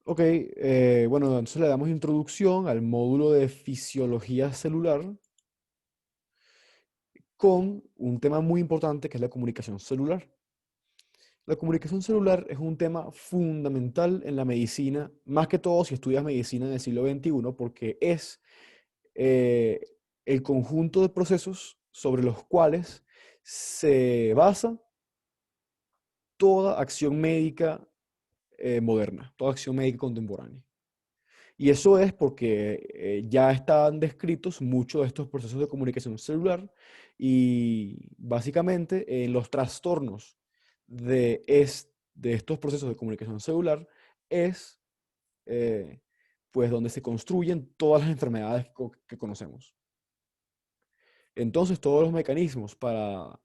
Ok, bueno, entonces le damos introducción al módulo de fisiología celular con un tema muy importante que es la comunicación celular. La comunicación celular es un tema fundamental en la medicina, más que todo si estudias medicina en el siglo XXI, porque es eh, el conjunto de procesos sobre los cuales se basa toda acción médica moderna, toda acción médica contemporánea. Y eso es porque ya están descritos muchos de estos procesos de comunicación celular y básicamente en los trastornos de estos procesos de comunicación celular es eh, pues donde se construyen todas las enfermedades que conocemos. Entonces todos los mecanismos para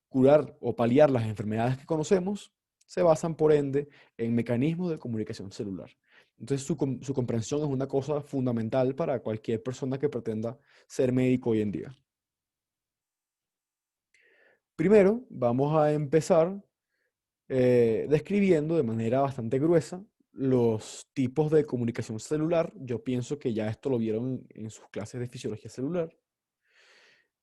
curar o paliar las enfermedades que conocemos se basan, por ende, en mecanismos de comunicación celular. Entonces, su comprensión es una cosa fundamental para cualquier persona que pretenda ser médico hoy en día. Primero, vamos a empezar describiendo de manera bastante gruesa los tipos de comunicación celular. Yo pienso que ya esto lo vieron en sus clases de fisiología celular.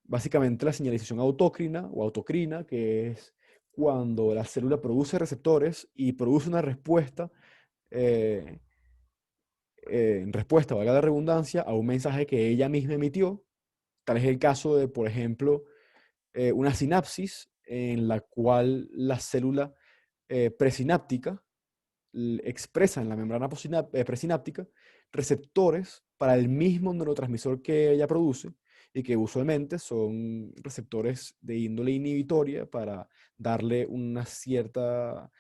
Básicamente la señalización autócrina o autocrina, que es cuando la célula produce receptores y produce una respuesta, eh, en respuesta, valga la redundancia, a un mensaje que ella misma emitió. Tal es el caso de, por ejemplo, una sinapsis en la cual la célula presináptica expresa en la membrana presináptica receptores para el mismo neurotransmisor que ella produce y que usualmente son receptores de índole inhibitoria para darle una cierta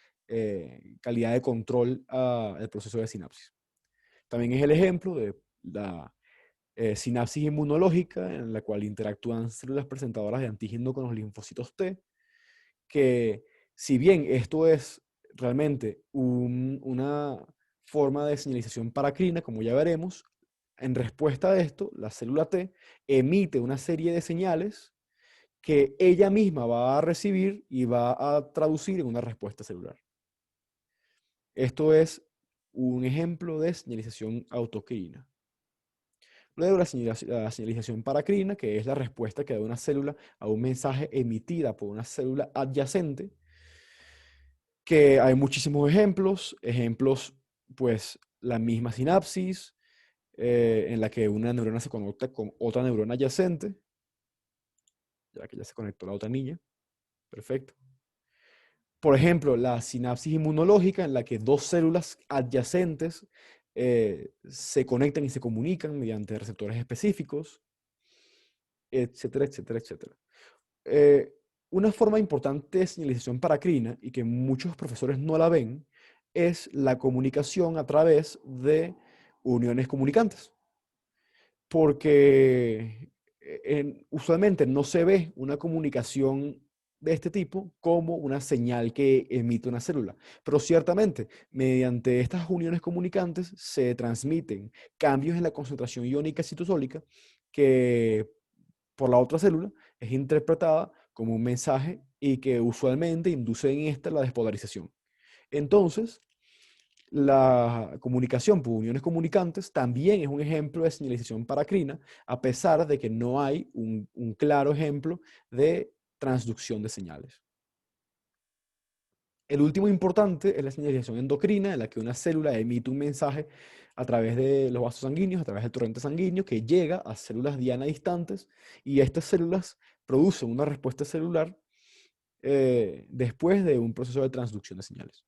calidad de control al proceso de sinapsis. También es el ejemplo de la sinapsis inmunológica en la cual interactúan células presentadoras de antígeno con los linfocitos T, que si bien esto es realmente una forma de señalización paracrina, como ya veremos, en respuesta a esto, la célula T emite una serie de señales que ella misma va a recibir y va a traducir en una respuesta celular. Esto es un ejemplo de señalización autocrina. Luego la señalización paracrina, que es la respuesta que da una célula a un mensaje emitida por una célula adyacente, que hay muchísimos ejemplos, pues la misma sinapsis, en la que una neurona se conecta con otra neurona adyacente, ya que ya se conectó la otra niña, perfecto. Por ejemplo, la sinapsis inmunológica, en la que dos células adyacentes se conectan y se comunican mediante receptores específicos, etcétera, etcétera, etcétera. Eh, una forma importante de señalización paracrina, y que muchos profesores no la ven, es la comunicación a través de uniones comunicantes. Porque usualmente no se ve una comunicación de este tipo como una señal que emite una célula. Pero ciertamente, mediante estas uniones comunicantes se transmiten cambios en la concentración iónica citosólica que por la otra célula es interpretada como un mensaje y que usualmente induce en esta la despolarización. Entonces, la comunicación por uniones comunicantes también es un ejemplo de señalización paracrina, a pesar de que no hay un claro ejemplo de transducción de señales. El último importante es la señalización endocrina, en la que una célula emite un mensaje a través de los vasos sanguíneos, a través del torrente sanguíneo, que llega a células diana distantes, y estas células producen una respuesta celular después de un proceso de transducción de señales.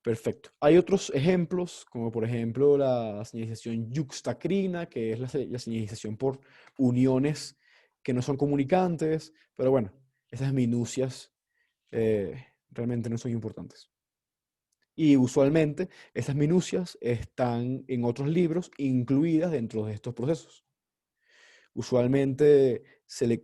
Perfecto. Hay otros ejemplos, como por ejemplo la señalización yuxtacrina, que es la señalización por uniones que no son comunicantes, pero bueno, esas minucias realmente no son importantes. Y usualmente esas minucias están en otros libros incluidas dentro de estos procesos. Usualmente,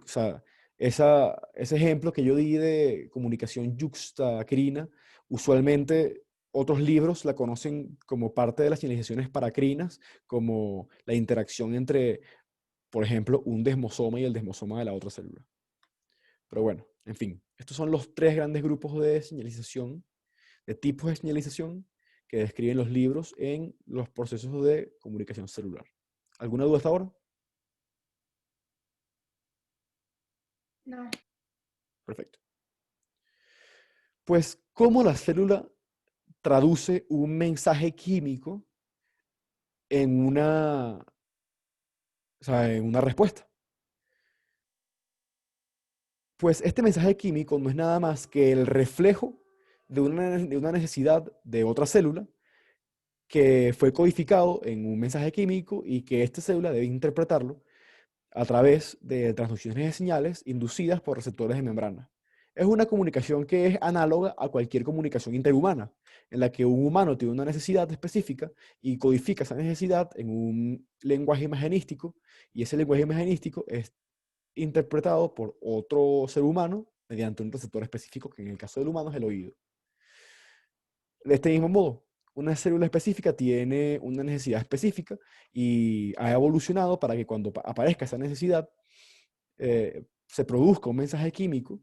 o sea, ese ejemplo que yo di de comunicación yuxtacrina, usualmente otros libros la conocen como parte de las señalizaciones paracrinas, como la interacción entre, por ejemplo, un desmosoma y el desmosoma de la otra célula. Pero bueno, en fin, estos son los tres grandes grupos de señalización, de tipos de señalización que describen los libros en los procesos de comunicación celular. ¿Alguna duda hasta ahora? No. Perfecto. Pues, ¿cómo la célula traduce un mensaje químico en en una respuesta? Pues este mensaje químico no es nada más que el reflejo de una necesidad de otra célula que fue codificado en un mensaje químico y que esta célula debe interpretarlo a través de transducciones de señales inducidas por receptores de membrana. Es una comunicación que es análoga a cualquier comunicación interhumana, en la que un humano tiene una necesidad específica y codifica esa necesidad en un lenguaje imagenístico, y ese lenguaje imagenístico es interpretado por otro ser humano mediante un receptor específico, que en el caso del humano es el oído. De este mismo modo, una célula específica tiene una necesidad específica y ha evolucionado para que cuando aparezca esa necesidad, se produzca un mensaje químico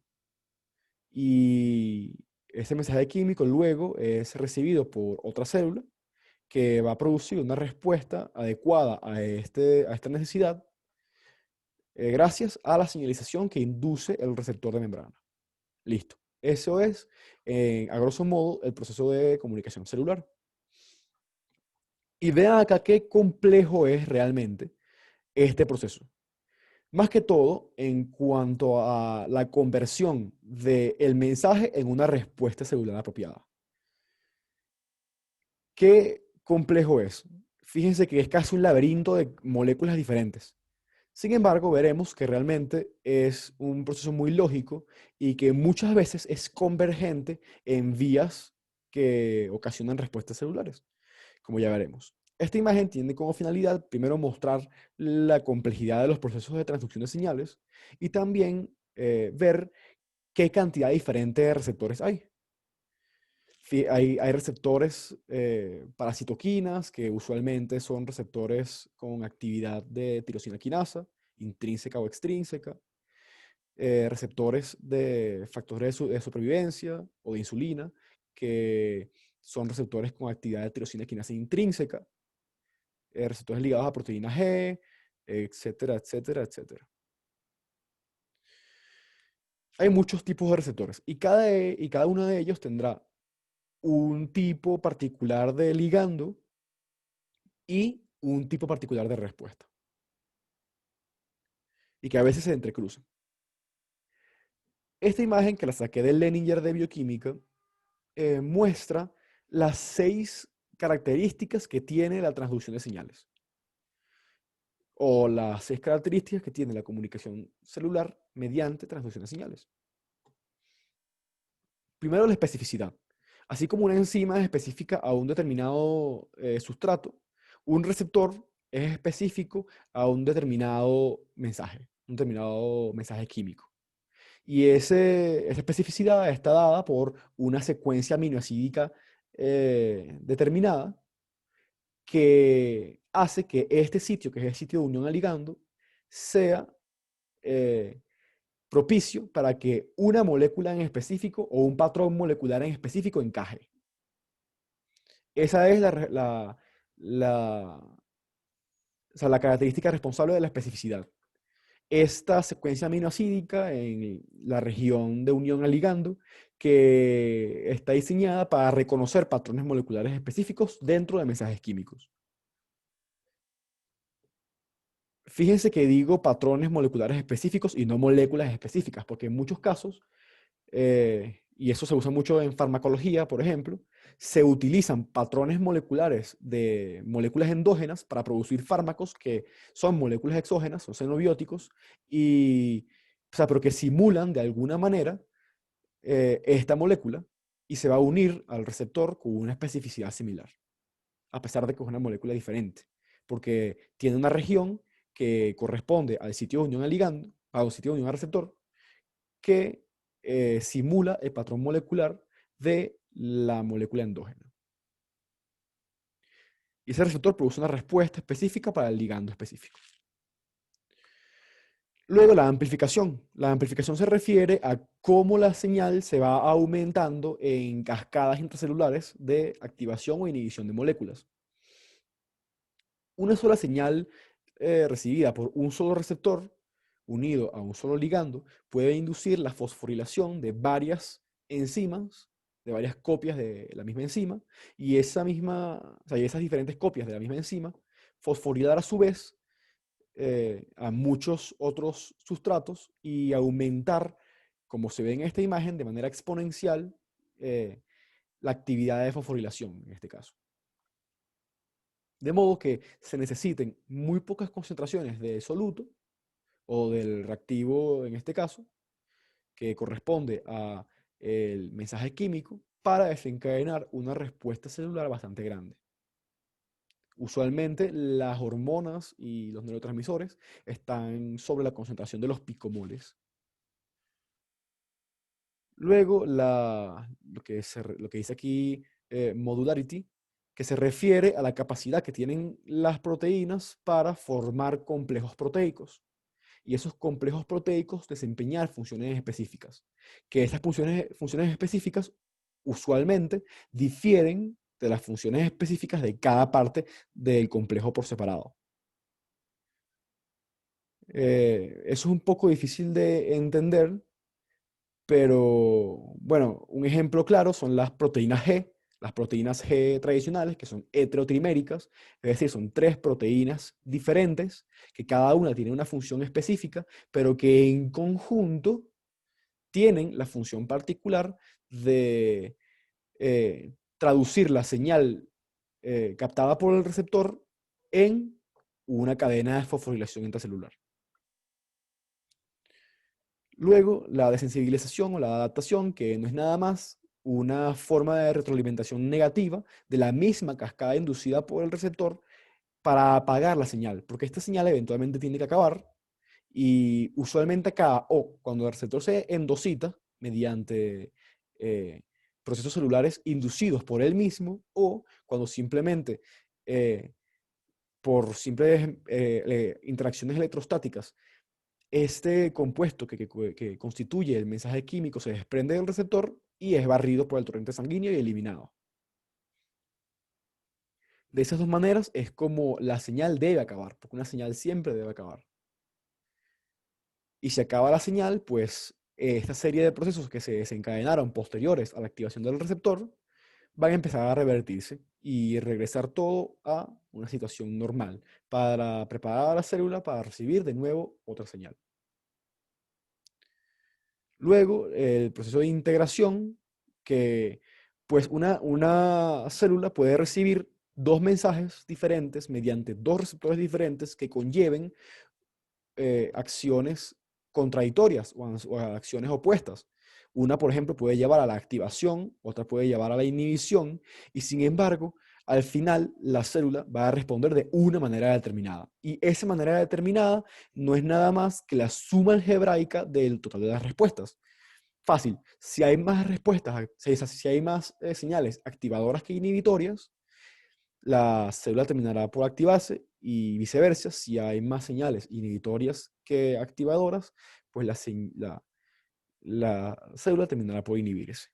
y ese mensaje químico luego es recibido por otra célula que va a producir una respuesta adecuada a esta necesidad, gracias a la señalización que induce el receptor de membrana. Listo. Eso es, a grosso modo, el proceso de comunicación celular. Y vean acá qué complejo es realmente este proceso. Más que todo en cuanto a la conversión del mensaje en una respuesta celular apropiada. ¿Qué complejo es? Fíjense que es casi un laberinto de moléculas diferentes. Sin embargo, veremos que realmente es un proceso muy lógico y que muchas veces es convergente en vías que ocasionan respuestas celulares, como ya veremos. Esta imagen tiene como finalidad primero mostrar la complejidad de los procesos de transducción de señales y también ver qué cantidad diferente de receptores hay. Hay receptores para citoquinas, que usualmente son receptores con actividad de tirosina quinasa, intrínseca o extrínseca. Receptores de factores de supervivencia o de insulina, que son receptores con actividad de tirosina quinasa intrínseca. Receptores ligados a proteína G, etcétera, etcétera, etcétera. Hay muchos tipos de receptores y cada uno de ellos tendrá un tipo particular de ligando y un tipo particular de respuesta, y que a veces se entrecruzan. Esta imagen, que la saqué del Leninger de Bioquímica, muestra las 6 características que tiene la transducción de señales, o las 6 características que tiene la comunicación celular mediante transducción de señales. Primero, la especificidad. Así como una enzima es específica a un determinado sustrato, un receptor es específico a un determinado mensaje químico. Y esa especificidad está dada por una secuencia aminoácidica determinada, que hace que este sitio, que es el sitio de unión al ligando, sea eh, propicio para que una molécula en específico o un patrón molecular en específico encaje. Esa es la, o sea, la característica responsable de la especificidad. Esta secuencia aminoácidica en la región de unión al ligando, que está diseñada para reconocer patrones moleculares específicos dentro de mensajes químicos. Fíjense que digo patrones moleculares específicos y no moléculas específicas, porque en muchos casos, y eso se usa mucho en farmacología, por ejemplo, se utilizan patrones moleculares de moléculas endógenas para producir fármacos que son moléculas exógenas, son xenobióticos, o sea, pero que simulan de alguna manera esta molécula y se va a unir al receptor con una especificidad similar, a pesar de que es una molécula diferente, porque tiene una región que corresponde al sitio de unión al ligando, a un sitio de unión al receptor, que simula el patrón molecular de la molécula endógena. Y ese receptor produce una respuesta específica para el ligando específico. Luego la amplificación. La amplificación se refiere a cómo la señal se va aumentando en cascadas intracelulares de activación o inhibición de moléculas. Una sola señal recibida por un solo receptor unido a un solo ligando puede inducir la fosforilación de varias enzimas, de varias copias de la misma enzima, y o sea, y esas diferentes copias de la misma enzima fosforilar a su vez a muchos otros sustratos y aumentar, como se ve en esta imagen, de manera exponencial eh, la actividad de fosforilación en este caso. De modo que se necesiten muy pocas concentraciones de soluto o del reactivo en este caso, que corresponde a el mensaje químico, para desencadenar una respuesta celular bastante grande. Usualmente las hormonas y los neurotransmisores están sobre la concentración de los picomoles. Luego, lo que dice aquí modularity, que se refiere a la capacidad que tienen las proteínas para formar complejos proteicos. Y esos complejos proteicos desempeñar funciones específicas. Que esas funciones específicas usualmente difieren de las funciones específicas de cada parte del complejo por separado. Eso es un poco difícil de entender, pero bueno, un ejemplo claro son las proteínas G, las proteínas G tradicionales, que son heterotriméricas, es decir, son tres proteínas diferentes, que cada una tiene una función específica, pero que en conjunto tienen la función particular de traducir la señal captada por el receptor en una cadena de fosforilación intracelular. Luego, la desensibilización o la adaptación, que no es nada más una forma de retroalimentación negativa de la misma cascada inducida por el receptor para apagar la señal, porque esta señal eventualmente tiene que acabar y usualmente acaba o cuando el receptor se endocita mediante eh, procesos celulares inducidos por él mismo o cuando simplemente eh, por simples interacciones electrostáticas este compuesto que constituye el mensaje químico se desprende del receptor y es barrido por el torrente sanguíneo y eliminado. De esas dos maneras es como la señal debe acabar, porque una señal siempre debe acabar. Y si acaba la señal, pues esta serie de procesos que se desencadenaron posteriores a la activación del receptor van a empezar a revertirse y regresar todo a una situación normal para preparar a la célula para recibir de nuevo otra señal. Luego, el proceso de integración, que pues una célula puede recibir dos mensajes diferentes mediante dos receptores diferentes que conlleven acciones contradictorias o acciones opuestas. Una, por ejemplo, puede llevar a la activación, otra puede llevar a la inhibición, y sin embargo, al final la célula va a responder de una manera determinada. Y esa manera determinada no es nada más que la suma algebraica del total de las respuestas. Fácil, si hay más respuestas, si hay más señales activadoras que inhibitorias, la célula terminará por activarse y viceversa, si hay más señales inhibitorias que activadoras, pues la célula terminará por inhibirse.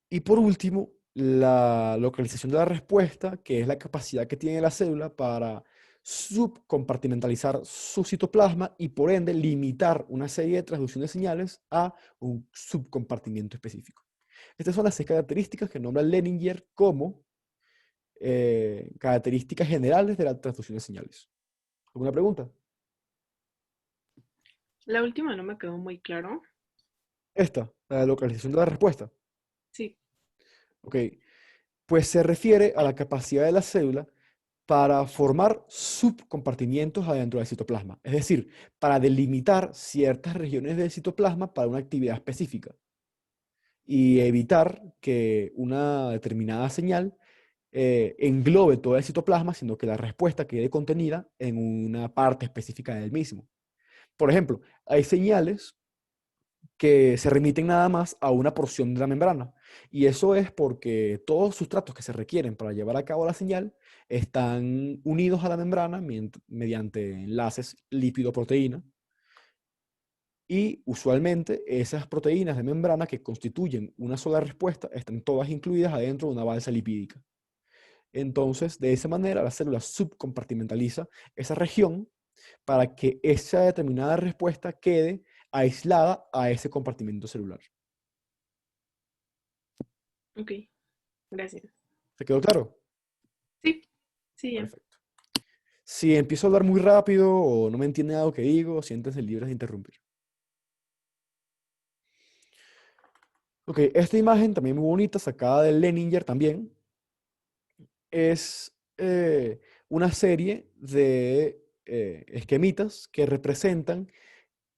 Y por último, la localización de la respuesta, que es la capacidad que tiene la célula para subcompartimentalizar su citoplasma y por ende limitar una serie de transducción de señales a un subcompartimiento específico. Estas son las 6 características que nombra Leninger como características generales de la transducción de señales. ¿Alguna pregunta? La última no me quedó muy claro. Esta, la localización de la respuesta. Sí. Ok, pues se refiere a la capacidad de la célula para formar subcompartimientos adentro del citoplasma, es decir, para delimitar ciertas regiones del citoplasma para una actividad específica y evitar que una determinada señal englobe todo el citoplasma, sino que la respuesta quede contenida en una parte específica del mismo. Por ejemplo, hay señales que se remiten nada más a una porción de la membrana. Y eso es porque todos los sustratos que se requieren para llevar a cabo la señal están unidos a la membrana mediante enlaces lípido-proteína. Y usualmente esas proteínas de membrana que constituyen una sola respuesta están todas incluidas adentro de una balsa lipídica. Entonces, de esa manera, la célula subcompartimentaliza esa región para que esa determinada respuesta quede aislada a ese compartimento celular. Ok, gracias. ¿Te quedó claro? Sí, sí, ya. Perfecto. Si empiezo a hablar muy rápido o no me entiende algo que digo, siéntense libres de interrumpir. Ok, esta imagen también muy bonita, sacada de Leninger también, es una serie de esquemitas que representan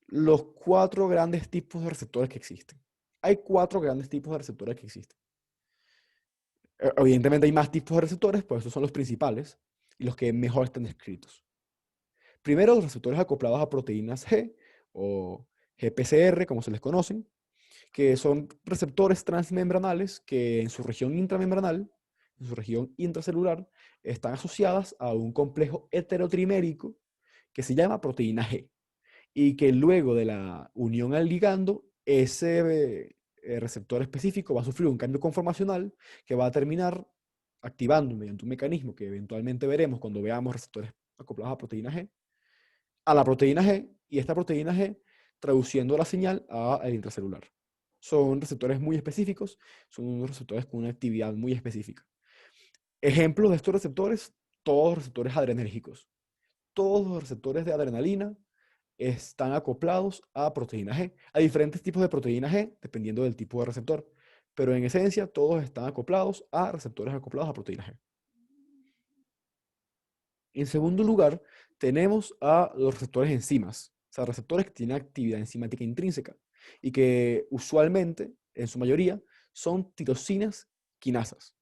los 4 grandes tipos de receptores que existen. Hay 4 grandes tipos de receptores que existen. Evidentemente hay más tipos de receptores, pues esos son los principales y los que mejor están descritos. Primero, los receptores acoplados a proteínas G o GPCR, como se les conocen, que son receptores transmembranales que en su región intramembranal, en su región intracelular, están asociadas a un complejo heterotrimérico que se llama proteína G y que luego de la unión al ligando, ese receptor específico va a sufrir un cambio conformacional que va a terminar activando mediante un mecanismo que eventualmente veremos cuando veamos receptores acoplados a proteína G, a la proteína G y esta proteína G traduciendo la señal al intracelular. Son receptores muy específicos, son unos receptores con una actividad muy específica. Ejemplos de estos receptores, todos los receptores adrenérgicos. Todos los receptores de adrenalina están acoplados a proteína G, a diferentes tipos de proteína G, dependiendo del tipo de receptor. Pero en esencia, todos están acoplados a receptores acoplados a proteína G. En segundo lugar, tenemos a los receptores enzimas, o sea, receptores que tienen actividad enzimática intrínseca y que usualmente, en su mayoría, son tirosinas quinasas.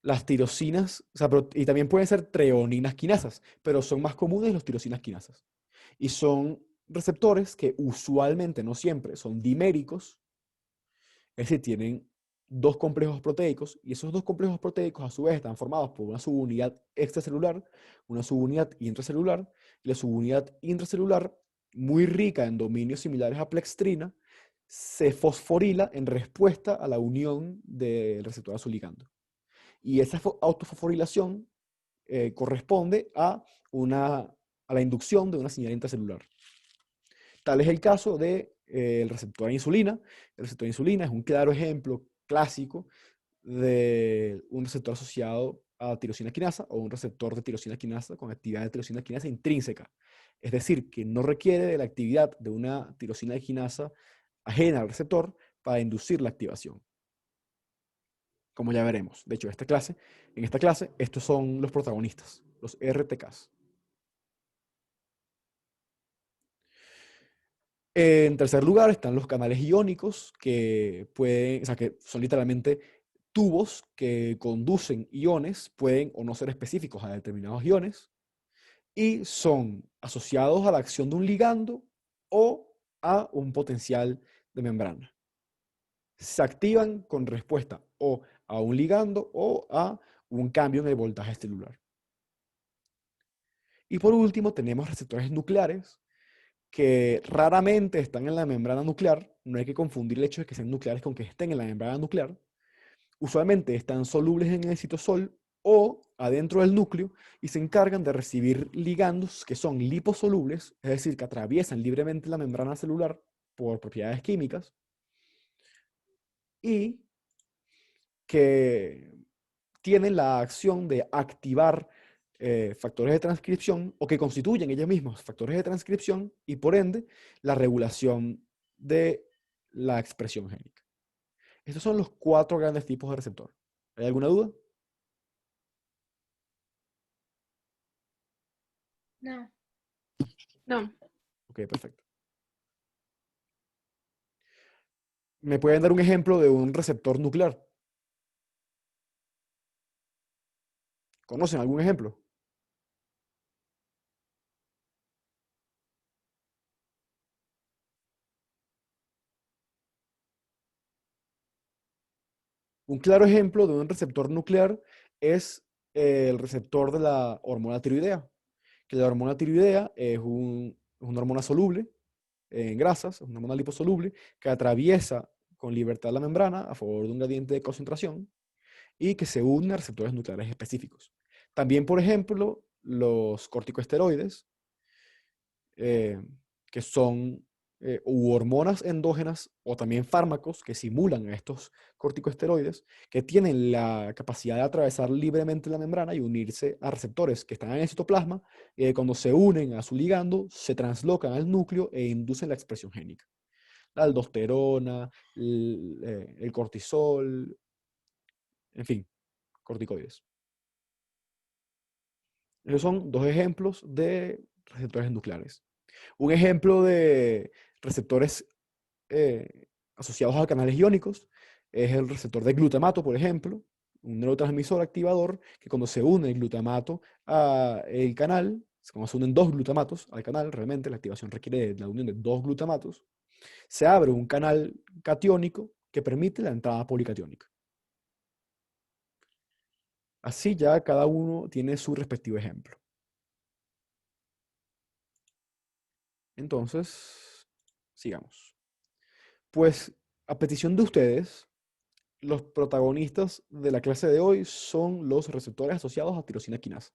Las tirosinas, o sea, y también pueden ser treoninas quinasas, pero son más comunes los tirosinas quinasas. Y son receptores que usualmente, no siempre, son diméricos, es decir, tienen 2 complejos proteicos, y esos 2 complejos proteicos a su vez están formados por una subunidad extracelular, una subunidad intracelular, y la subunidad intracelular, muy rica en dominios similares a plextrina, se fosforila en respuesta a la unión del receptor a su ligando. Y esa autofosforilación corresponde a la inducción de una señal intracelular. Tal es el caso del receptor de insulina. El receptor de insulina es un claro ejemplo clásico de un receptor asociado a tirosina quinasa o un receptor de tirosina quinasa con actividad de tirosina quinasa intrínseca. Es decir, que no requiere de la actividad de una tirosina quinasa ajena al receptor para inducir la activación. Como ya veremos. De hecho, en esta clase, estos son los protagonistas, los RTKs. En tercer lugar están los canales iónicos que pueden, o sea, que son literalmente tubos que conducen iones, pueden o no ser específicos a determinados iones, y son asociados a la acción de un ligando o a un potencial de membrana. Se activan con respuesta o a un ligando o a un cambio en el voltaje celular. Y por último tenemos receptores nucleares que raramente están en la membrana nuclear. No hay que confundir el hecho de que sean nucleares con que estén en la membrana nuclear. Usualmente están solubles en el citosol o adentro del núcleo y se encargan de recibir ligandos que son liposolubles, es decir, que atraviesan libremente la membrana celular por propiedades químicas y que tienen la acción de activar factores de transcripción o que constituyen ellos mismos factores de transcripción y por ende la regulación de la expresión génica. Estos son los 4 grandes tipos de receptor. ¿Hay alguna duda? No. No, Ok, perfecto. ¿Me pueden dar un ejemplo de un receptor nuclear? ¿Conocen algún ejemplo? Un claro ejemplo de un receptor nuclear es el receptor de la hormona tiroidea, que la hormona tiroidea es una hormona soluble en grasas, es una hormona liposoluble, que atraviesa con libertad la membrana a favor de un gradiente de concentración y que se une a receptores nucleares específicos. También, por ejemplo, los corticosteroides, eh, que son u hormonas endógenas o también fármacos que simulan a estos corticosteroides, que tienen la capacidad de atravesar libremente la membrana y unirse a receptores que están en el citoplasma, y cuando se unen a su ligando, se translocan al núcleo e inducen la expresión génica. La aldosterona, el cortisol, en fin, corticoides. Esos son dos ejemplos de receptores nucleares. Un ejemplo de receptores asociados a canales iónicos es el receptor de glutamato, por ejemplo, un neurotransmisor activador que cuando se une el glutamato al canal, cuando se unen dos glutamatos al canal, realmente la activación requiere de la unión de dos glutamatos, se abre un canal catiónico que permite la entrada policatiónica. Así ya cada uno tiene su respectivo ejemplo. Entonces, sigamos. Pues, a petición de ustedes, los protagonistas de la clase de hoy son los receptores asociados a tirosina quinasa.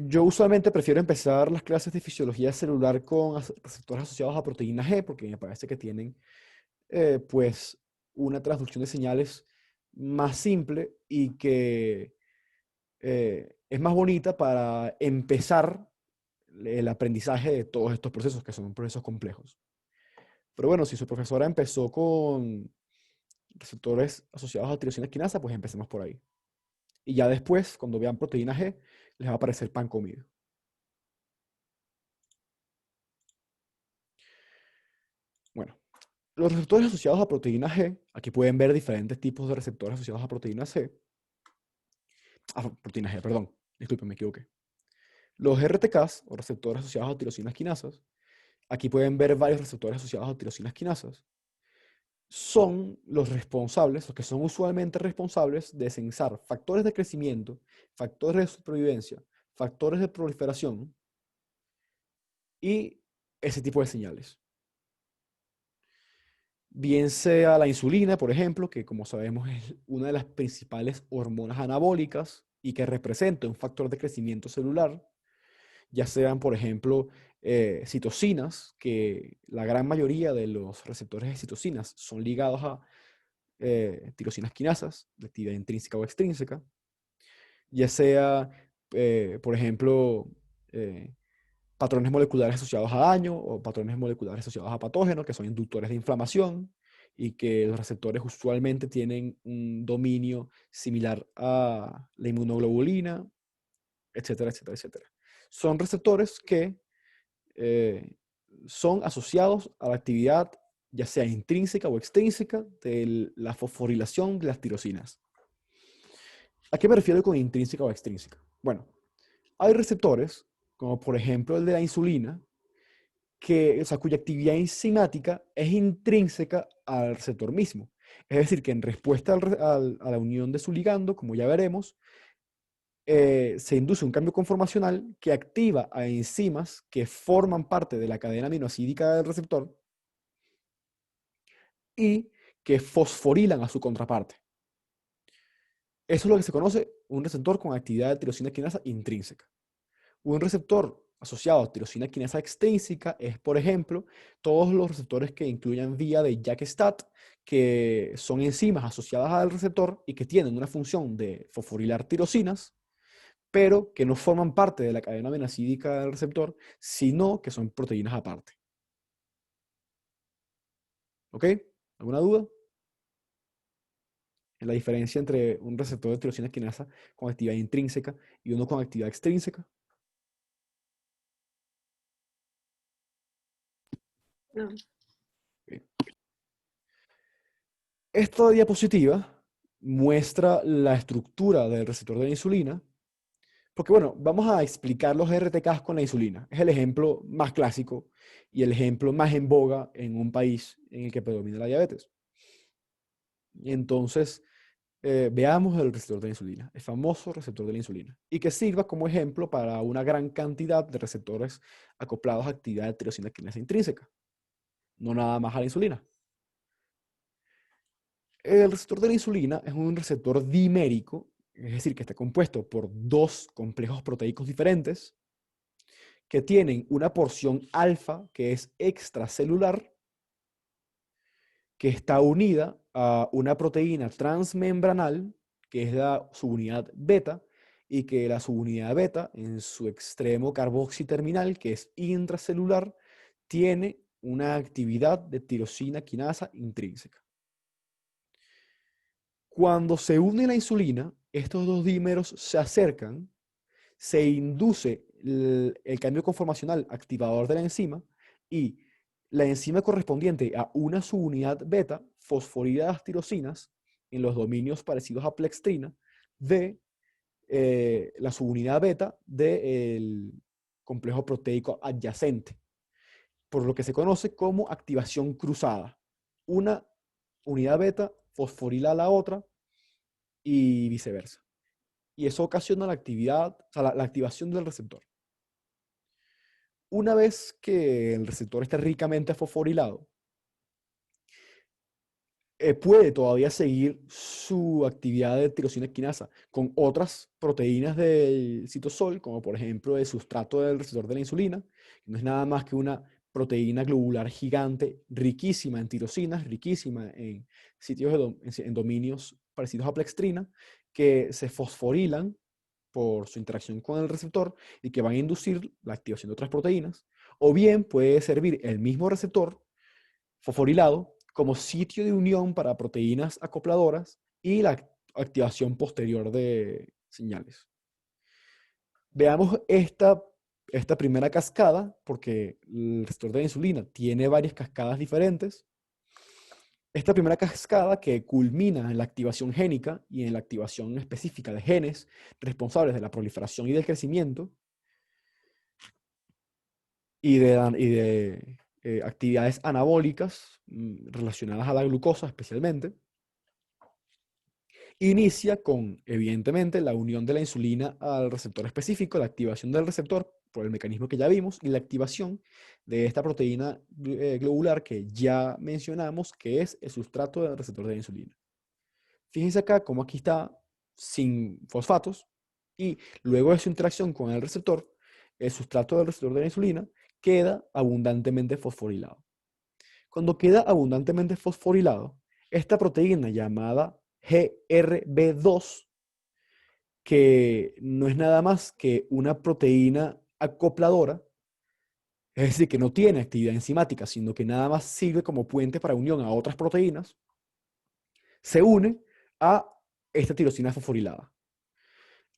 Yo usualmente prefiero empezar las clases de fisiología celular con receptores asociados a proteína G porque me parece que tienen pues una transducción de señales más simple y que es más bonita para empezar el aprendizaje de todos estos procesos que son procesos complejos. Pero bueno, si su profesora empezó con receptores asociados a tirosina quinasa, pues empecemos por ahí. Y ya después, cuando vean proteína G, les va a aparecer pan comido. Bueno, los receptores asociados a proteína G, aquí pueden ver diferentes tipos de receptores asociados a proteína C. Proteína G, perdón, disculpen, me equivoqué. Los RTKs, o receptores asociados a tirosinas quinasas, aquí pueden ver varios receptores asociados a tirosinas quinasas. Son los responsables, los que son usualmente responsables de sensar factores de crecimiento, factores de supervivencia, factores de proliferación y ese tipo de señales. Bien sea la insulina, por ejemplo, que como sabemos es una de las principales hormonas anabólicas y que representa un factor de crecimiento celular, ya sean, por ejemplo, citocinas, que la gran mayoría de los receptores de citocinas son ligados a tirosinas quinasas, de actividad intrínseca o extrínseca, ya sea, por ejemplo, patrones moleculares asociados a daño o patrones moleculares asociados a patógenos, que son inductores de inflamación y que los receptores usualmente tienen un dominio similar a la inmunoglobulina, etcétera, etcétera, etcétera. Son receptores que son asociados a la actividad ya sea intrínseca o extrínseca de la fosforilación de las tirosinas. ¿A qué me refiero con intrínseca o extrínseca? Bueno, hay receptores, como por ejemplo el de la insulina, o sea, cuya actividad enzimática es intrínseca al receptor mismo. Es decir, que en respuesta a la unión de su ligando, como ya veremos, se induce un cambio conformacional que activa a enzimas que forman parte de la cadena aminoácidica del receptor y que fosforilan a su contraparte. Eso es lo que se conoce un receptor con actividad de tirosina quinasa intrínseca. Un receptor asociado a tirosina quinasa extrínseca es, por ejemplo, todos los receptores que incluyan vía de JAK-STAT, que son enzimas asociadas al receptor y que tienen una función de fosforilar tirosinas, pero que no forman parte de la cadena aminoácidica del receptor, sino que son proteínas aparte. ¿Ok? ¿Alguna duda? En la diferencia entre un receptor de tirosina quinasa con actividad intrínseca y uno con actividad extrínseca. No. Okay. Esta diapositiva muestra la estructura del receptor de la insulina, porque bueno, vamos a explicar los RTKs con la insulina. Es el ejemplo más clásico y el ejemplo más en boga en un país en el que predomina la diabetes. Entonces, veamos el receptor de la insulina, el famoso receptor de la insulina, y que sirva como ejemplo para una gran cantidad de receptores acoplados a actividad de tirosina quinasa intrínseca, no nada más a la insulina. El receptor de la insulina es un receptor dimérico, es decir, que está compuesto por dos complejos proteicos diferentes que tienen una porción alfa que es extracelular, que está unida a una proteína transmembranal, que es la subunidad beta, y que la subunidad beta, en su extremo carboxiterminal, que es intracelular, tiene una actividad de tirosina quinasa intrínseca. Cuando se une la insulina, estos dos dímeros se acercan, se induce el cambio conformacional activador de la enzima y la enzima correspondiente a una subunidad beta fosforila las tirosinas en los dominios parecidos a plextrina de la subunidad beta del complejo proteico adyacente, por lo que se conoce como activación cruzada. Una unidad beta fosforila a la otra y viceversa. Y eso ocasiona la actividad, o sea, la activación del receptor. Una vez que el receptor está ricamente fosforilado, puede todavía seguir su actividad de tirosina quinasa con otras proteínas del citosol, como por ejemplo el sustrato del receptor de la insulina, que no es nada más que una proteína globular gigante riquísima en tirosinas, riquísima en sitios en dominios parecidos a plextrina, que se fosforilan por su interacción con el receptor y que van a inducir la activación de otras proteínas, o bien puede servir el mismo receptor fosforilado como sitio de unión para proteínas acopladoras y la activación posterior de señales. Veamos esta primera cascada, porque el receptor de la insulina tiene varias cascadas diferentes. Esta primera cascada, que culmina en la activación génica y en la activación específica de genes responsables de la proliferación y del crecimiento, y de actividades anabólicas relacionadas a la glucosa especialmente, inicia con, evidentemente, la unión de la insulina al receptor específico, la activación del receptor por el mecanismo que ya vimos, y la activación de esta proteína globular que ya mencionamos, que es el sustrato del receptor de la insulina. Fíjense acá cómo aquí está sin fosfatos, y luego de su interacción con el receptor, el sustrato del receptor de la insulina queda abundantemente fosforilado. Cuando queda abundantemente fosforilado, esta proteína llamada GRB2, que no es nada más que una proteína acopladora, es decir, que no tiene actividad enzimática, sino que nada más sirve como puente para unión a otras proteínas, se une a esta tirosina fosforilada.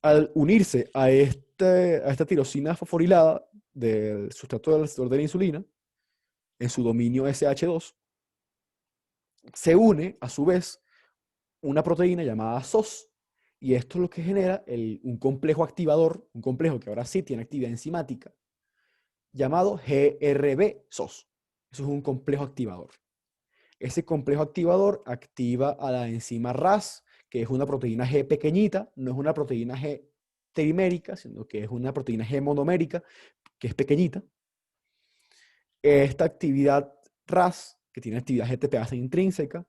Al unirse a esta tirosina fosforilada del sustrato del receptor de la insulina, en su dominio SH2, se une a su vez una proteína llamada SOS, y esto es lo que genera un complejo activador, un complejo que ahora sí tiene actividad enzimática, llamado GRB-SOS. Eso es un complejo activador. Ese complejo activador activa a la enzima RAS, que es una proteína G pequeñita, no es una proteína G trimérica, sino que es una proteína G monomérica, que es pequeñita. Esta actividad RAS, que tiene actividad GTPase intrínseca,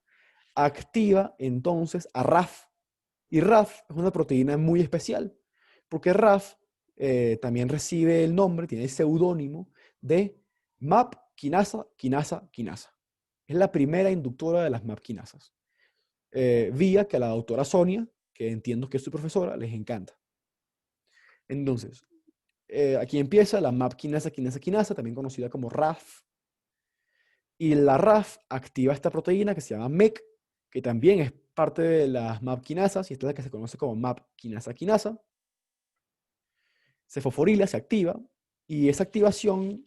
activa entonces a RAF. Y RAF es una proteína muy especial, porque RAF también recibe el nombre, tiene el seudónimo de MAP quinasa, quinasa, quinasa. Es la primera inductora de las MAP quinasas. Vía que a la doctora Sonia, que entiendo que es su profesora, les encanta. Entonces, aquí empieza la MAP quinasa, quinasa, quinasa, también conocida como RAF. Y la RAF activa esta proteína que se llama MEC, que también es parte de las MAP quinasas, y esta es la que se conoce como MAP quinasa, quinasa. Se fosforila, se activa, y esa activación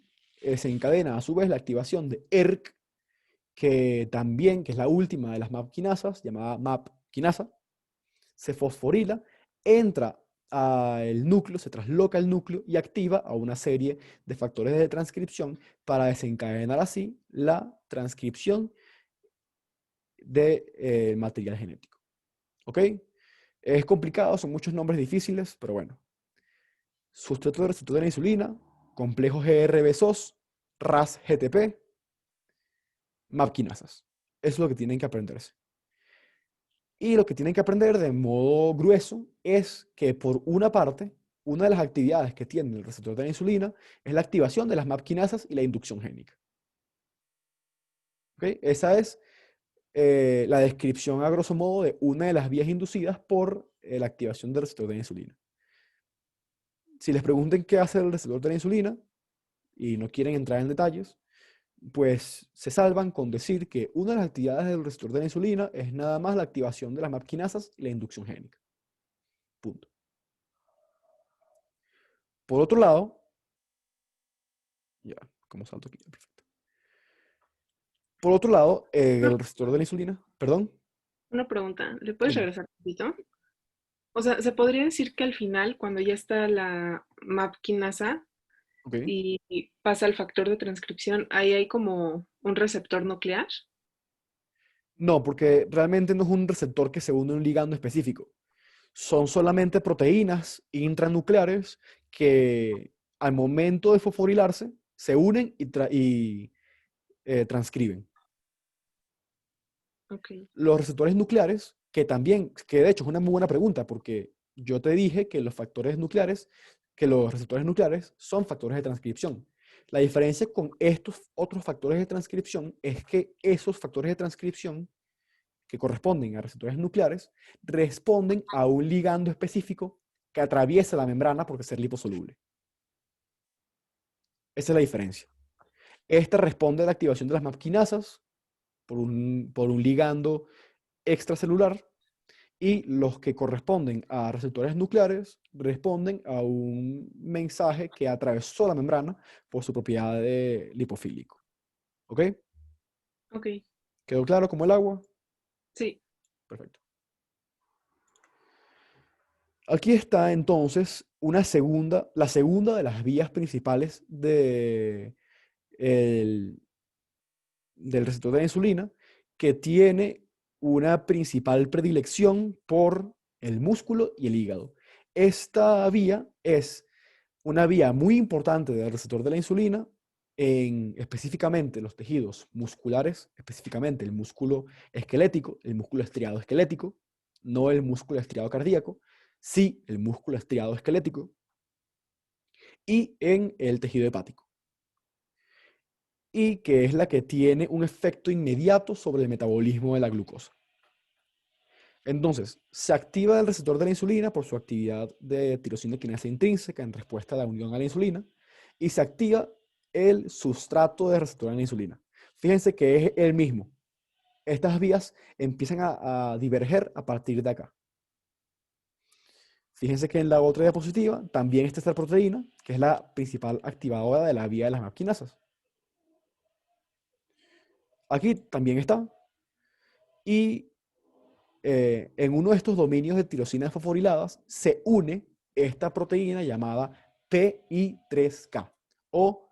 se encadena a su vez la activación de ERK, que también, que es la última de las MAP quinasas, llamada MAP quinasa, se fosforila, entra al núcleo, se trasloca al núcleo y activa a una serie de factores de transcripción para desencadenar así la transcripción de material genético. ¿Ok? Es complicado, son muchos nombres difíciles, pero bueno. Sustrato de receptor de la insulina, complejo GRB-SOS, RAS-GTP, MAP-quinasas. Eso es lo que tienen que aprenderse. Y lo que tienen que aprender de modo grueso es que, por una parte, una de las actividades que tiene el receptor de la insulina es la activación de las MAP-quinasas y la inducción génica. ¿Ok? Esa es la descripción a grosso modo de una de las vías inducidas por la activación del receptor de la insulina. Si les pregunten qué hace el receptor de la insulina y no quieren entrar en detalles, pues se salvan con decir que una de las actividades del receptor de la insulina es nada más la activación de las MAP-quinasas y la inducción génica. Punto. Por otro lado, ya, como salto aquí, perfecto. Por otro lado, el receptor de la insulina, perdón, Una pregunta, ¿le puedes dime, regresar un poquito? O sea, ¿se podría decir que al final, cuando ya está la MAP quinasa ok. y pasa el factor de transcripción, ahí hay como un receptor nuclear? No, porque realmente no es un receptor que se une a un ligando específico. Son solamente proteínas intranucleares que al momento de fosforilarse se unen y transcriben. Ok, Los receptores nucleares, que también, que de hecho es una muy buena pregunta, porque yo te dije que los factores nucleares, que los receptores nucleares son factores de transcripción. La diferencia con estos otros factores de transcripción es que esos factores de transcripción que corresponden a receptores nucleares responden a un ligando específico que atraviesa la membrana por ser liposoluble. Esa es la diferencia. Esta responde a la activación de las MAP-quinasas por un ligando extracelular, y los que corresponden a receptores nucleares responden a un mensaje que atravesó la membrana por su propiedad de lipofílico. ¿Ok? ok, ¿Quedó claro como el agua? sí, Perfecto. Aquí está entonces la segunda de las vías principales del receptor de la insulina, que tiene una principal predilección por el músculo y el hígado. Esta vía es una vía muy importante del receptor de la insulina en específicamente los tejidos musculares, específicamente el músculo esquelético, el músculo estriado esquelético, no el músculo estriado cardíaco, sí el músculo estriado esquelético, y en el tejido hepático, y que es la que tiene un efecto inmediato sobre el metabolismo de la glucosa. Entonces, se activa el receptor de la insulina por su actividad de tirosina quinasa intrínseca en respuesta a la unión a la insulina, y se activa el sustrato de receptor de la insulina. Fíjense que es el mismo. Estas vías empiezan a diverger a partir de acá. Fíjense que en la otra diapositiva también está esta proteína, que es la principal activadora de la vía de las MAP-quinasas. Aquí también está. Y en uno de estos dominios de tirosinas fosforiladas se une esta proteína llamada PI3K o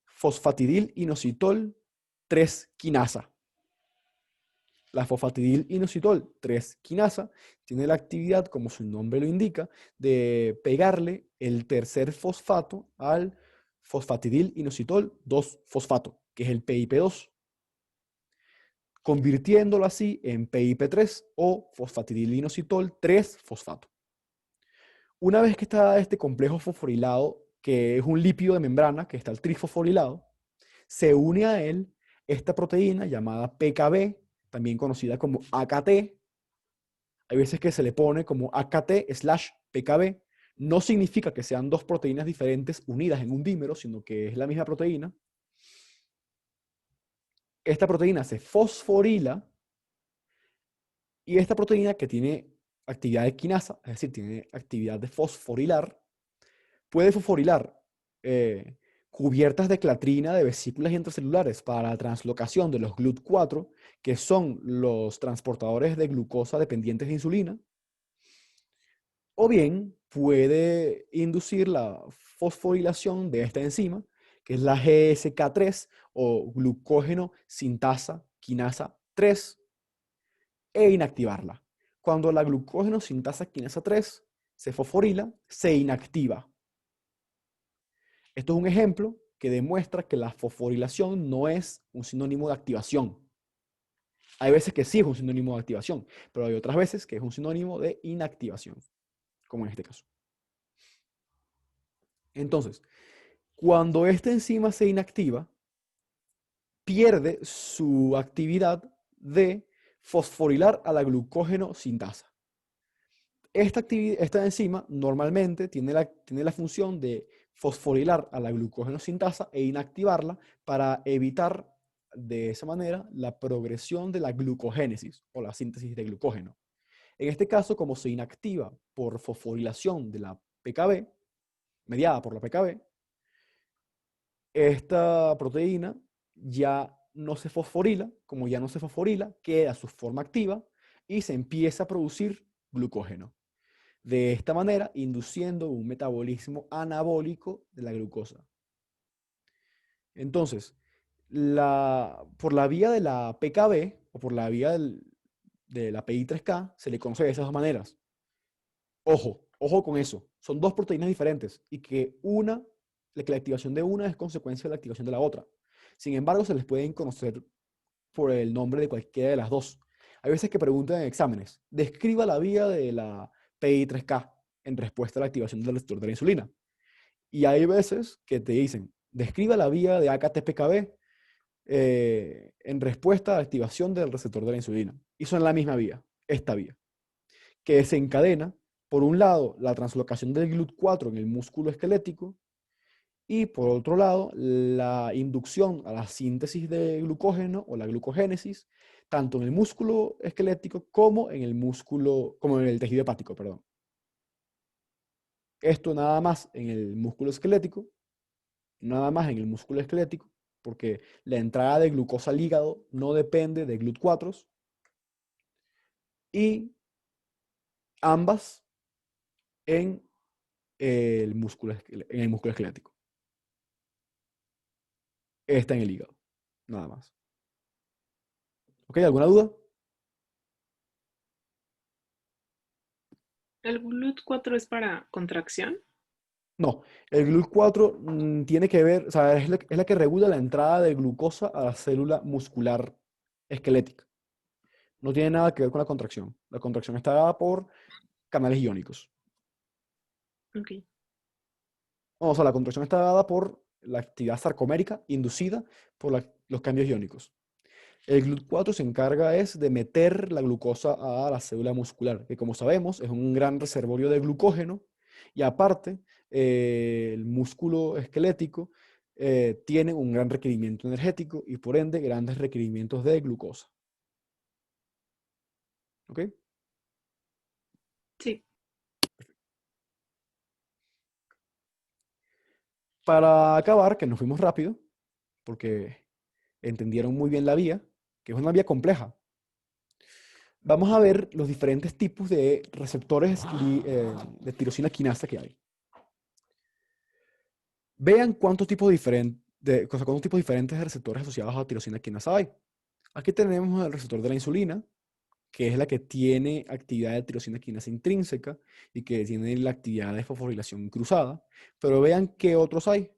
fosfatidil inositol 3 quinasa. La fosfatidil inositol 3 quinasa tiene la actividad, como su nombre lo indica, de pegarle el tercer fosfato al fosfatidil inositol 2 fosfato, que es el PIP2, convirtiéndolo así en PIP3 o fosfatidilinositol 3 fosfato. Una vez que está este complejo fosforilado, que es un lípido de membrana, que está el trifosforilado, se une a él esta proteína llamada PKB, también conocida como AKT. Hay veces que se le pone como AKT/PKB. No significa que sean dos proteínas diferentes unidas en un dímero, sino que es la misma proteína. Esta proteína se fosforila, y esta proteína, que tiene actividad de quinasa, es decir, tiene actividad de fosforilar, puede fosforilar cubiertas de clatrina de vesículas intracelulares para la translocación de los GLUT4, que son los transportadores de glucosa dependientes de insulina, o bien puede inducir la fosforilación de esta enzima, que es la GSK3 o glucógeno sintasa quinasa 3, e inactivarla. Cuando la glucógeno sintasa quinasa 3 se fosforila, se inactiva. Esto es un ejemplo que demuestra que la fosforilación no es un sinónimo de activación. Hay veces que sí es un sinónimo de activación, pero hay otras veces que es un sinónimo de inactivación, como en este caso. Entonces, cuando esta enzima se inactiva, pierde su actividad de fosforilar a la glucógeno sintasa. Esta enzima normalmente tiene la función de fosforilar a la glucógeno sintasa e inactivarla para evitar de esa manera la progresión de la glucogénesis o la síntesis de glucógeno. En este caso, como se inactiva por fosforilación de la PKB, mediada por la PKB, esta proteína ya no se fosforila, como ya no se fosforila, queda su forma activa y se empieza a producir glucógeno. De esta manera, induciendo un metabolismo anabólico de la glucosa. Entonces, por la vía de la PKB o por la vía de la PI3K se le conoce de esas dos maneras. Ojo con eso. Son dos proteínas diferentes y que la activación de una es consecuencia de la activación de la otra. Sin embargo, se les pueden conocer por el nombre de cualquiera de las dos. Hay veces que preguntan en exámenes, describa la vía de la PI3K en respuesta a la activación del receptor de la insulina. Y hay veces que te dicen, describa la vía de AKT-PKB en respuesta a la activación del receptor de la insulina. Y son la misma vía, esta vía, que desencadena, por un lado, la translocación del GLUT4 en el músculo esquelético y, por otro lado, la inducción a la síntesis de glucógeno o la glucogénesis, tanto en el músculo esquelético como en el tejido hepático, perdón. Esto nada más en el músculo esquelético, porque la entrada de glucosa al hígado no depende de GLUT4 y ambas en el músculo esquelético. Está en el hígado, nada más. ¿Ok? ¿Alguna duda? ¿El GLUT4 es para contracción? No, el GLUT4 tiene que ver, o sea, es la que regula la entrada de glucosa a la célula muscular esquelética. No tiene nada que ver con la contracción. La contracción está dada por canales iónicos. Ok. O sea, la contracción está dada por la actividad sarcomérica inducida por los cambios iónicos. El GLUT4 se encarga es de meter la glucosa a la célula muscular, que como sabemos es un gran reservorio de glucógeno y aparte el músculo esquelético tiene un gran requerimiento energético y por ende grandes requerimientos de glucosa. ¿Ok? Sí. Para acabar, que nos fuimos rápido, porque entendieron muy bien la vía, que es una vía compleja. Vamos a ver los diferentes tipos de receptores de tirosina quinasa que hay. Vean cuántos tipos diferentes de receptores asociados a tirosina quinasa hay. Aquí tenemos el receptor de la insulina, que es la que tiene actividad de tirosina quinasa intrínseca y que tiene la actividad de fosforilación cruzada. Pero vean qué otros hay.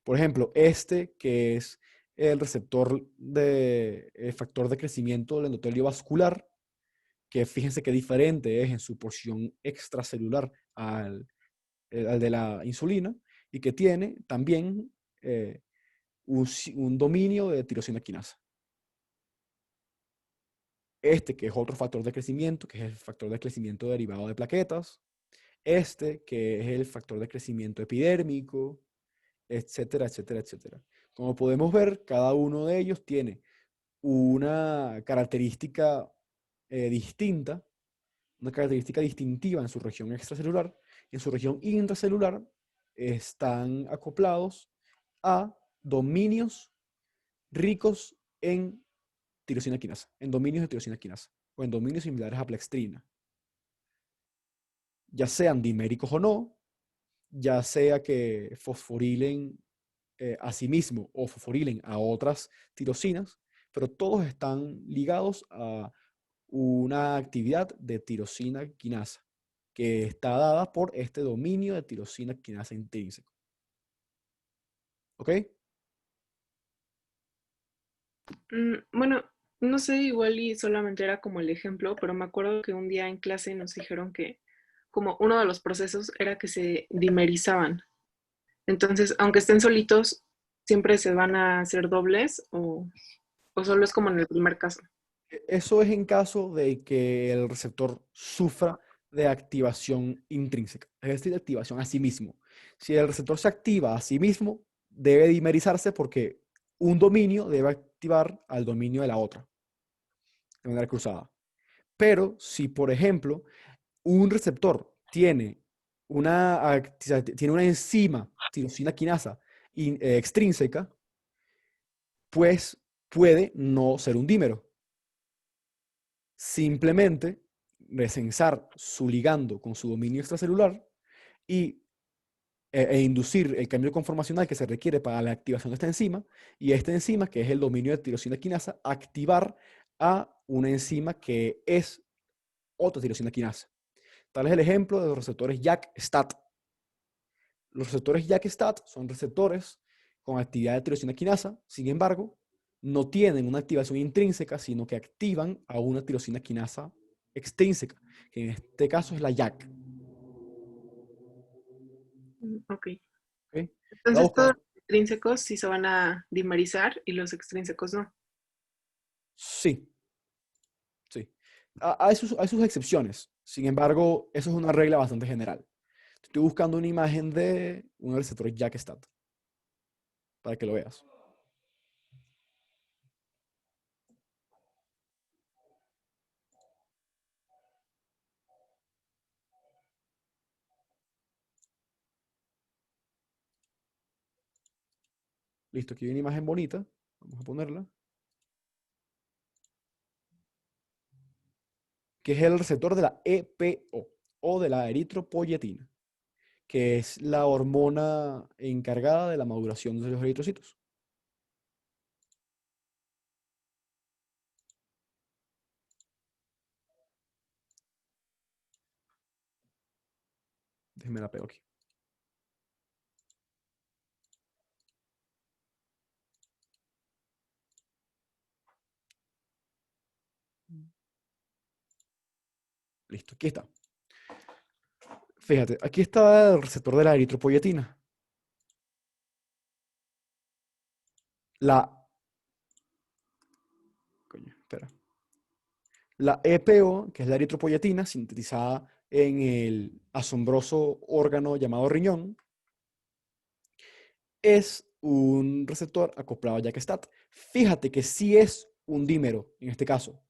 Por ejemplo, este que es el receptor de factor de crecimiento del endotelio vascular, que fíjense qué diferente es en su porción extracelular al de la insulina y que tiene también un dominio de tirosina quinasa. Este que es otro factor de crecimiento, que es el factor de crecimiento derivado de plaquetas. Este que es el factor de crecimiento epidérmico, etcétera, etcétera, etcétera. Como podemos ver, cada uno de ellos tiene una característica distinta, una característica distintiva en su región extracelular. En su región intracelular están acoplados a dominios ricos en tirosina quinasa, en dominios de tirosina quinasa, o en dominios similares a plextrina. Ya sean diméricos o no, ya sea que fosforilen a sí mismo o fosforilen a otras tirosinas, pero todos están ligados a una actividad de tirosina quinasa que está dada por este dominio de tirosina quinasa intrínseco. ¿Ok? Bueno, no sé, igual y solamente era como el ejemplo, pero me acuerdo que un día en clase nos dijeron que como uno de los procesos era que se dimerizaban. Entonces, aunque estén solitos, siempre se van a hacer dobles o solo es como en el primer caso. Eso es en caso de que el receptor sufra de activación intrínseca, es decir, de activación a sí mismo. Si el receptor se activa a sí mismo, debe dimerizarse porque un dominio debe activar al dominio de la otra, de manera cruzada. Pero si, por ejemplo, un receptor tiene una enzima, tirosina quinasa, extrínseca, pues puede no ser un dímero. Simplemente recensar su ligando con su dominio extracelular e inducir el cambio conformacional que se requiere para la activación de esta enzima, y esta enzima, que es el dominio de tirosina quinasa, activar a una enzima que es otra tirosina quinasa. Tal es el ejemplo de los receptores JAK-STAT. Los receptores JAK-STAT son receptores con actividad de tirosina quinasa, sin embargo, no tienen una activación intrínseca, sino que activan a una tirosina quinasa extrínseca, que en este caso es la JAK. Ok. ¿Okay? Voy a Entonces todos buscar. los intrínsecos sí se van a dimerizar y los extrínsecos no. Sí, sí. Hay sus excepciones. Sin embargo, eso es una regla bastante general. Estoy buscando una imagen de uno de los receptores JAK-STAT para que lo veas. Listo, aquí hay una imagen bonita. Vamos a ponerla. Que es el receptor de la EPO o de la eritropoyetina, que es la hormona encargada de la maduración de los eritrocitos. Déjenme la pego aquí. Listo, aquí está. Fíjate, aquí está el receptor de la eritropoyetina. La, coño, espera. La EPO, que es la eritropoyetina, sintetizada en el asombroso órgano llamado riñón, es un receptor acoplado a JAK-STAT. Fíjate que sí es un dímero en este caso.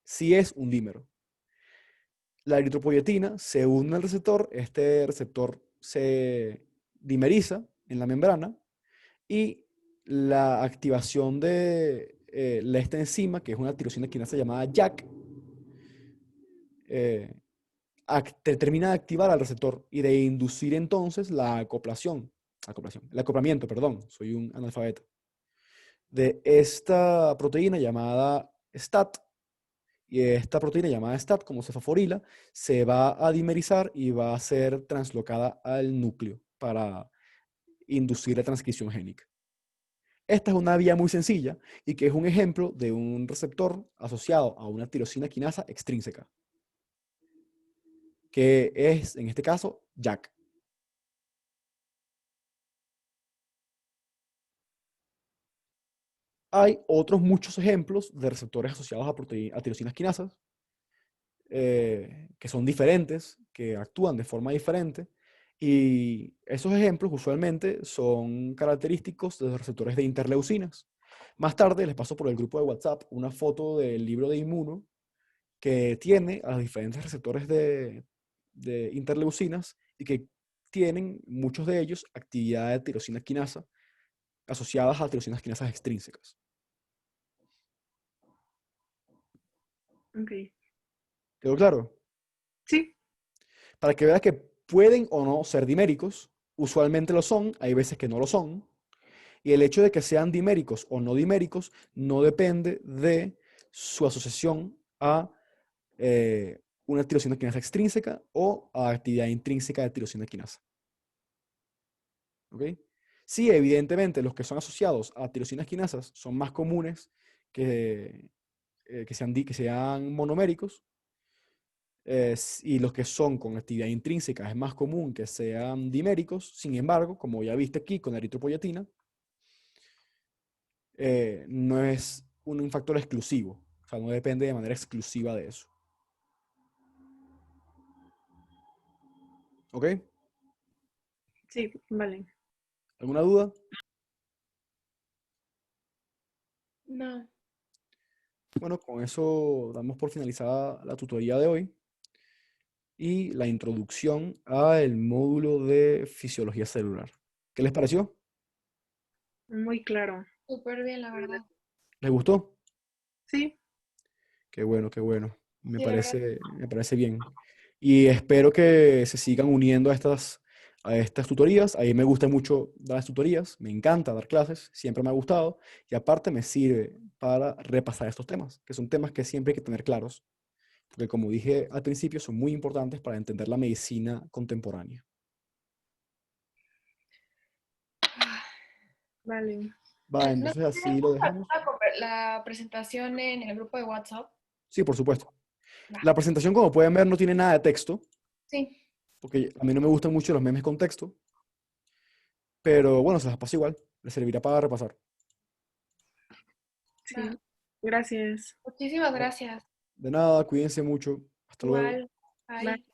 Sí es un dímero. La eritropoyetina se une al receptor, este receptor se dimeriza en la membrana y la activación de esta enzima, que es una tirosina quinasa llamada JAK, termina de activar al receptor y de inducir entonces el acoplamiento, perdón, soy un analfabeto, de esta proteína llamada STAT. Y esta proteína llamada STAT, como se fosforila, se va a dimerizar y va a ser translocada al núcleo para inducir la transcripción génica. Esta es una vía muy sencilla y que es un ejemplo de un receptor asociado a una tirosina quinasa extrínseca, que es, en este caso, JAK. Hay otros muchos ejemplos de receptores asociados a tirosinas quinasas, que son diferentes, que actúan de forma diferente, y esos ejemplos usualmente son característicos de los receptores de interleucinas. Más tarde les paso por el grupo de WhatsApp una foto del libro de Inmuno que tiene a los diferentes receptores de interleucinas y que tienen muchos de ellos actividad de tirosina quinasa asociadas a tirosinas quinasas extrínsecas. Ok. ¿Quedó claro? Sí. Para que veas que pueden o no ser diméricos, usualmente lo son, hay veces que no lo son, y el hecho de que sean diméricos o no diméricos no depende de su asociación a una tirosina quinasa extrínseca o a actividad intrínseca de tirosina quinasa. ¿Ok? Sí, evidentemente, los que son asociados a tirosinas quinasas son más comunes que sean monoméricos, y los que son con actividad intrínseca es más común que sean diméricos. Sin embargo, como ya viste aquí con la eritropoyetina, no es un factor exclusivo, o sea, no depende de manera exclusiva de eso. ¿Ok? Sí, vale. ¿Alguna duda? No. Bueno, con eso damos por finalizada la tutoría de hoy y la introducción al módulo de fisiología celular. ¿Qué les pareció? Muy claro. Súper bien, la verdad. ¿Les gustó? Sí, Qué bueno, qué bueno. Sí, la verdad. Me parece bien. Y espero que se sigan uniendo a estas tutorías. A mí me gusta mucho dar las tutorías, me encanta dar clases, siempre me ha gustado. Y aparte me sirve para repasar estos temas, que son temas que siempre hay que tener claros, porque como dije al principio, son muy importantes para entender la medicina contemporánea. vale. Va, ¿No entonces tienes así lo dejamos. la presentación en el grupo de WhatsApp? Sí, por supuesto. Va. La presentación, como pueden ver, no tiene nada de texto, Sí. porque a mí no me gustan mucho los memes con texto, pero bueno, se las paso igual, les servirá para repasar. Sí, Va. gracias. Muchísimas gracias. De nada, cuídense mucho. Hasta luego. Igual. Bye. Bye.